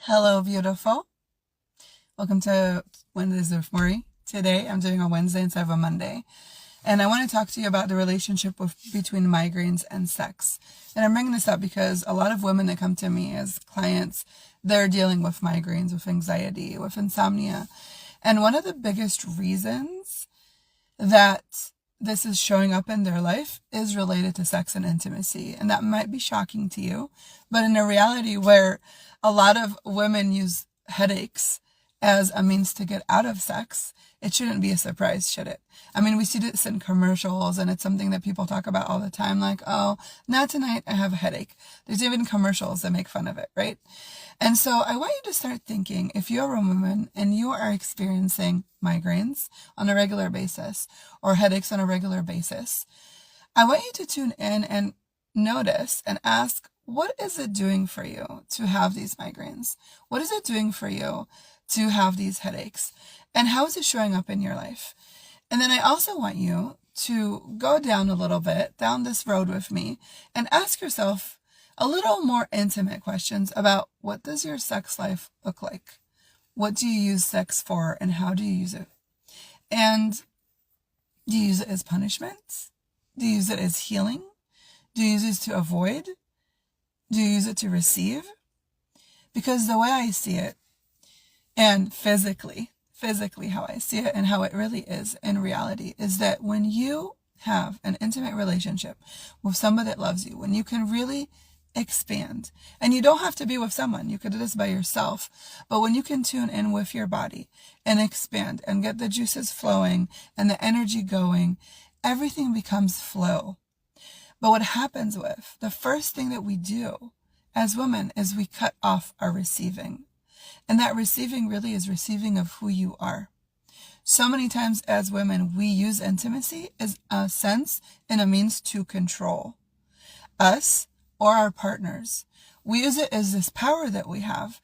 Hello, beautiful. Welcome to Wednesdays with Mori. Today, I'm doing a Wednesday instead of a Monday. And I want to talk to you about the relationship between migraines and sex. And I'm bringing this up because a lot of women that come to me as clients, they're dealing with migraines, with anxiety, with insomnia. And one of the biggest reasons that this is showing up in their life is related to sex and intimacy. And that might be shocking to you, but in a reality where a lot of women use headaches as a means to get out of sex, it shouldn't be a surprise, should it? I mean, we see this in commercials, and it's something that people talk about all the time, like, oh, not tonight, I have a headache. There's even commercials that make fun of it, right? And so I want you to start thinking, if you're a woman and you are experiencing migraines on a regular basis or headaches on a regular basis, I want you to tune in and notice and ask, what is it doing for you to have these migraines? What is it doing for you to have these headaches? And how is it showing up in your life? And then I also want you to go down a little bit, down this road with me, and ask yourself a little more intimate questions about, what does your sex life look like? What do you use sex for, and how do you use it? And do you use it as punishment? Do you use it as healing? Do you use it to avoid? Do you use it to receive? Because the way I see it, and physically how I see it and how it really is in reality, is that when you have an intimate relationship with somebody that loves you, when you can really expand, and you don't have to be with someone, you could do this by yourself, but when you can tune in with your body and expand and get the juices flowing and the energy going, everything becomes flow. But what happens with the first thing that we do as women is we cut off our receiving. And that receiving really is receiving of who you are. So many times as women, we use intimacy as a sense and a means to control us or our partners. We use it as this power that we have.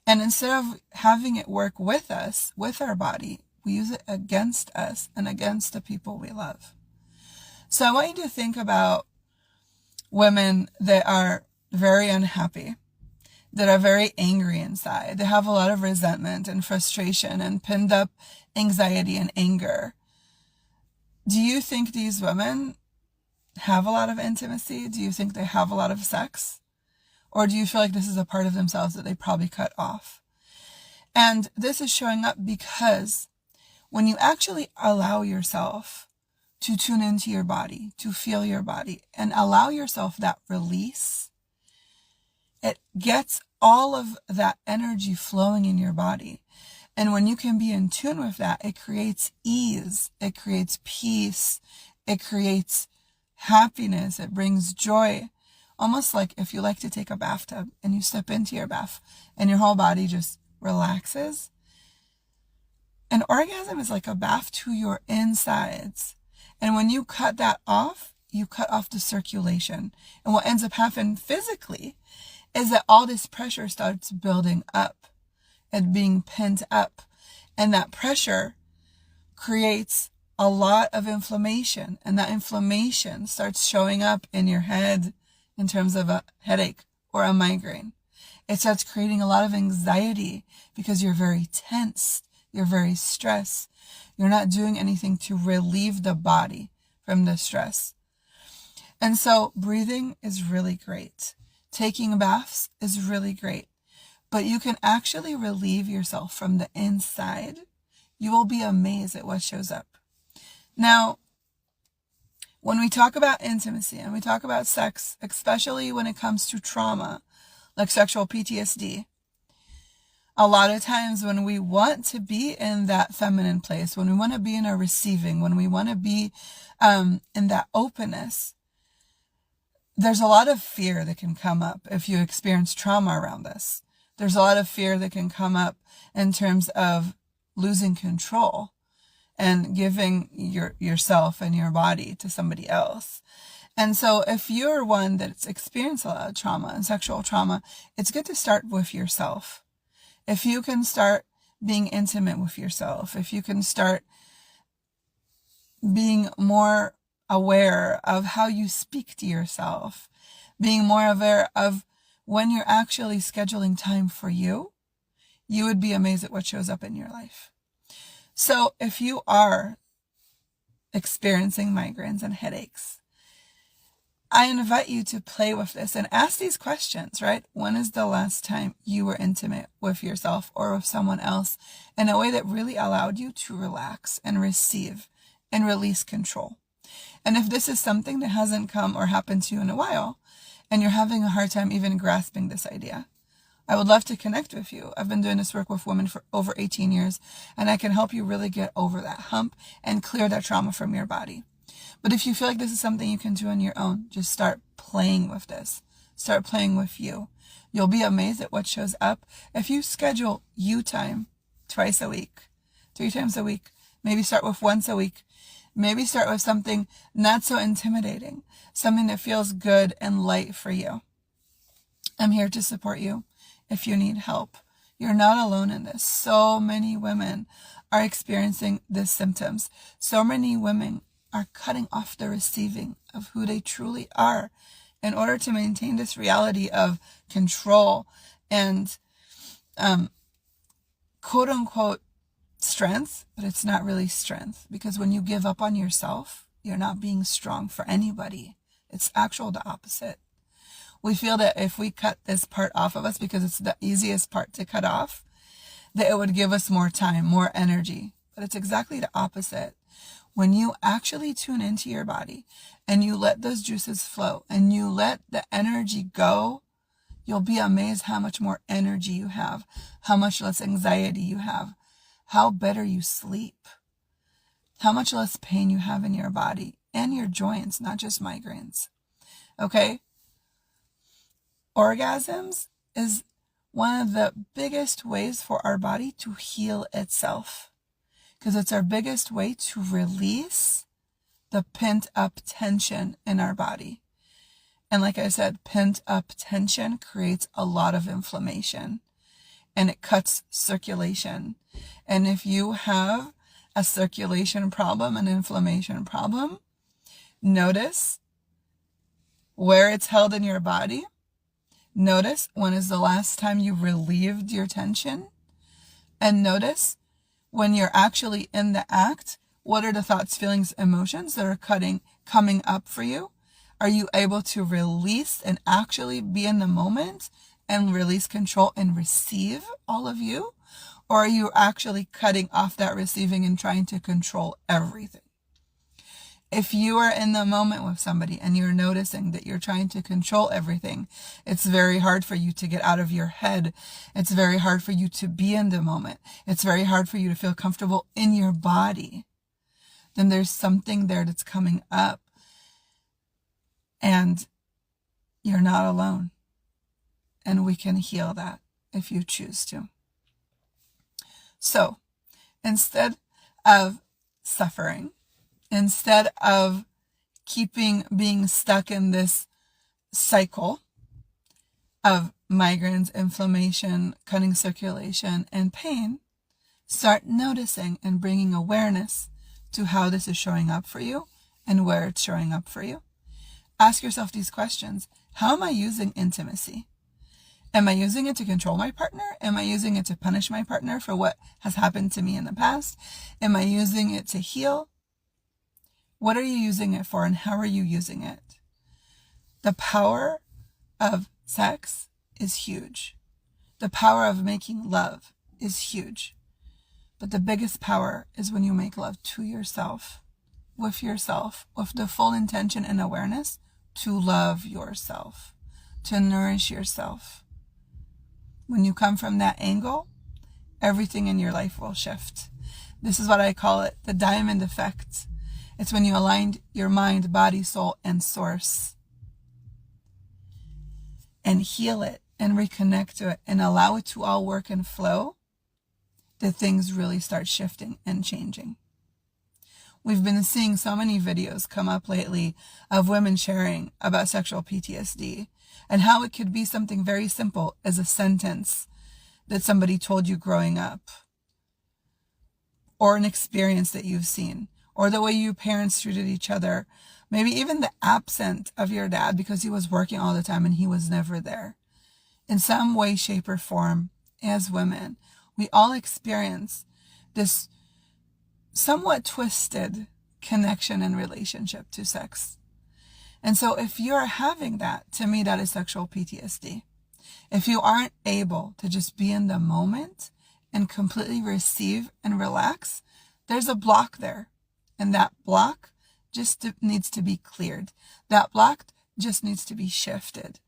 And instead of having it work with us, with our body, we use it against us and against the people we love. So I want you to think about women that are very unhappy, that are very angry inside. They have a lot of resentment and frustration and pinned up anxiety and anger. Do you think these women have a lot of intimacy? Do you think they have a lot of sex? Or do you feel like this is a part of themselves that they probably cut off? And this is showing up because when you actually allow yourself to tune into your body, to feel your body, and allow yourself that release, it gets all of that energy flowing in your body. And when you can be in tune with that, it creates ease, it creates peace, it creates happiness, it brings joy. Almost like if you like to take a bathtub and you step into your bath and your whole body just relaxes. An orgasm is like a bath to your insides. And when you cut that off, you cut off the circulation. And what ends up happening physically is that all this pressure starts building up and being pent up. And that pressure creates a lot of inflammation. And that inflammation starts showing up in your head in terms of a headache or a migraine. It starts creating a lot of anxiety because you're very tense. You're very stressed. You're not doing anything to relieve the body from the stress. And so breathing is really great. Taking baths is really great. But you can actually relieve yourself from the inside. You will be amazed at what shows up. Now, when we talk about intimacy and we talk about sex, especially when it comes to trauma, like sexual PTSD, a lot of times when we want to be in that feminine place, when we want to be in a receiving, when we want to be in that openness, there's a lot of fear that can come up if you experience trauma around this. There's a lot of fear that can come up in terms of losing control and giving yourself and your body to somebody else. And so if you're one that's experienced a lot of trauma and sexual trauma, it's good to start with yourself. If you can start being intimate with yourself, if you can start being more aware of how you speak to yourself, being more aware of when you're actually scheduling time for you you would be amazed at what shows up in your life. So if you are experiencing migraines and headaches, I invite you to play with this and ask these questions, right? When is the last time you were intimate with yourself or with someone else in a way that really allowed you to relax and receive and release control? And if this is something that hasn't come or happened to you in a while, and you're having a hard time even grasping this idea, I would love to connect with you. I've been doing this work with women for over 18 years, and I can help you really get over that hump and clear that trauma from your body. But if you feel like this is something you can do on your own, just start playing with this. Start playing with you. You'll be amazed at what shows up if you schedule you time twice a week, 3 times a week. Maybe start with once a week. Maybe start with something not so intimidating, something that feels good and light for you. I'm here to support you if you need help. You're not alone in this. So many women are experiencing these symptoms. So many women are cutting off the receiving of who they truly are in order to maintain this reality of control and quote unquote strength, but it's not really strength, because when you give up on yourself, you're not being strong for anybody. It's actually the opposite. We feel that if we cut this part off of us because it's the easiest part to cut off, that it would give us more time, more energy. But it's exactly the opposite. When you actually tune into your body and you let those juices flow and you let the energy go, you'll be amazed how much more energy you have, how much less anxiety you have, how better you sleep, how much less pain you have in your body and your joints, not just migraines. Okay? Orgasms is one of the biggest ways for our body to heal itself, because it's our biggest way to release the pent up tension in our body. And like I said, pent up tension creates a lot of inflammation and it cuts circulation. And if you have a circulation problem, an inflammation problem, notice where it's held in your body. Notice when is the last time you relieved your tension. And notice when you're actually in the act, what are the thoughts, feelings, emotions that are coming up for you? Are you able to release and actually be in the moment and release control and receive all of you? Or are you actually cutting off that receiving and trying to control everything? If you are in the moment with somebody and you're noticing that you're trying to control everything, it's very hard for you to get out of your head. It's very hard for you to be in the moment. It's very hard for you to feel comfortable in your body. Then there's something there that's coming up. And you're not alone. And we can heal that if you choose to. So, instead of suffering, instead of being stuck in this cycle of migraines, inflammation, cutting circulation, and pain, start noticing and bringing awareness to how this is showing up for you and where it's showing up for you. Ask yourself these questions. How am I using intimacy? Am I using it to control my partner? Am I using it to punish my partner for what has happened to me in the past? Am I using it to heal? What are you using it for, and how are you using it? The power of sex is huge. The power of making love is huge. But the biggest power is when you make love to yourself, with the full intention and awareness to love yourself, to nourish yourself. When you come from that angle, everything in your life will shift. This is what I call it, the diamond effect. It's when you align your mind, body, soul, and source and heal it and reconnect to it and allow it to all work and flow, that things really start shifting and changing. We've been seeing so many videos come up lately of women sharing about sexual PTSD and how it could be something very simple as a sentence that somebody told you growing up, or an experience that you've seen, or the way your parents treated each other, maybe even the absence of your dad because he was working all the time and he was never there. In some way, shape, or form, as women, We all experience this somewhat twisted connection and relationship to sex. And so if you're having that, to me, that is sexual PTSD. If you aren't able to just be in the moment and completely receive and relax, there's a block there. And that block just needs to be cleared. That block just needs to be shifted.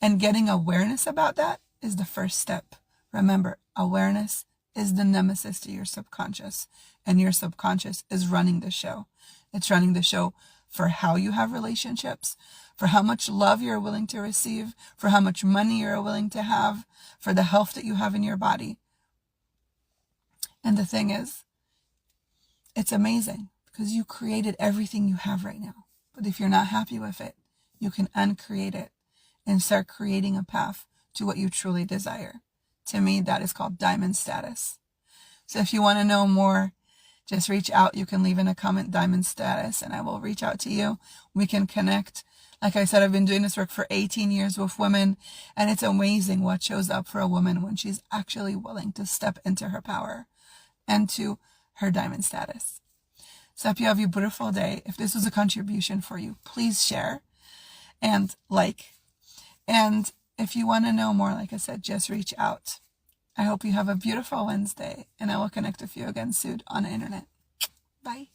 And getting awareness about that is the first step. Remember, awareness is the nemesis to your subconscious. And your subconscious is running the show. It's running the show for how you have relationships, for how much love you're willing to receive, for how much money you're willing to have, for the health that you have in your body. And the thing is, it's amazing because you created everything you have right now. But if you're not happy with it, you can uncreate it and start creating a path to what you truly desire. To me, that is called diamond status. So if you want to know more, just reach out. You can leave in a comment diamond status and I will reach out to you. We can connect. Like I said, I've been doing this work for 18 years with women, and it's amazing what shows up for a woman when she's actually willing to step into her power and to her diamond status. So I hope you have a beautiful day. If this was a contribution for you, please share and like. And if you want to know more, like I said, just reach out. I hope you have a beautiful Wednesday, and I will connect with you again soon on the internet. Bye.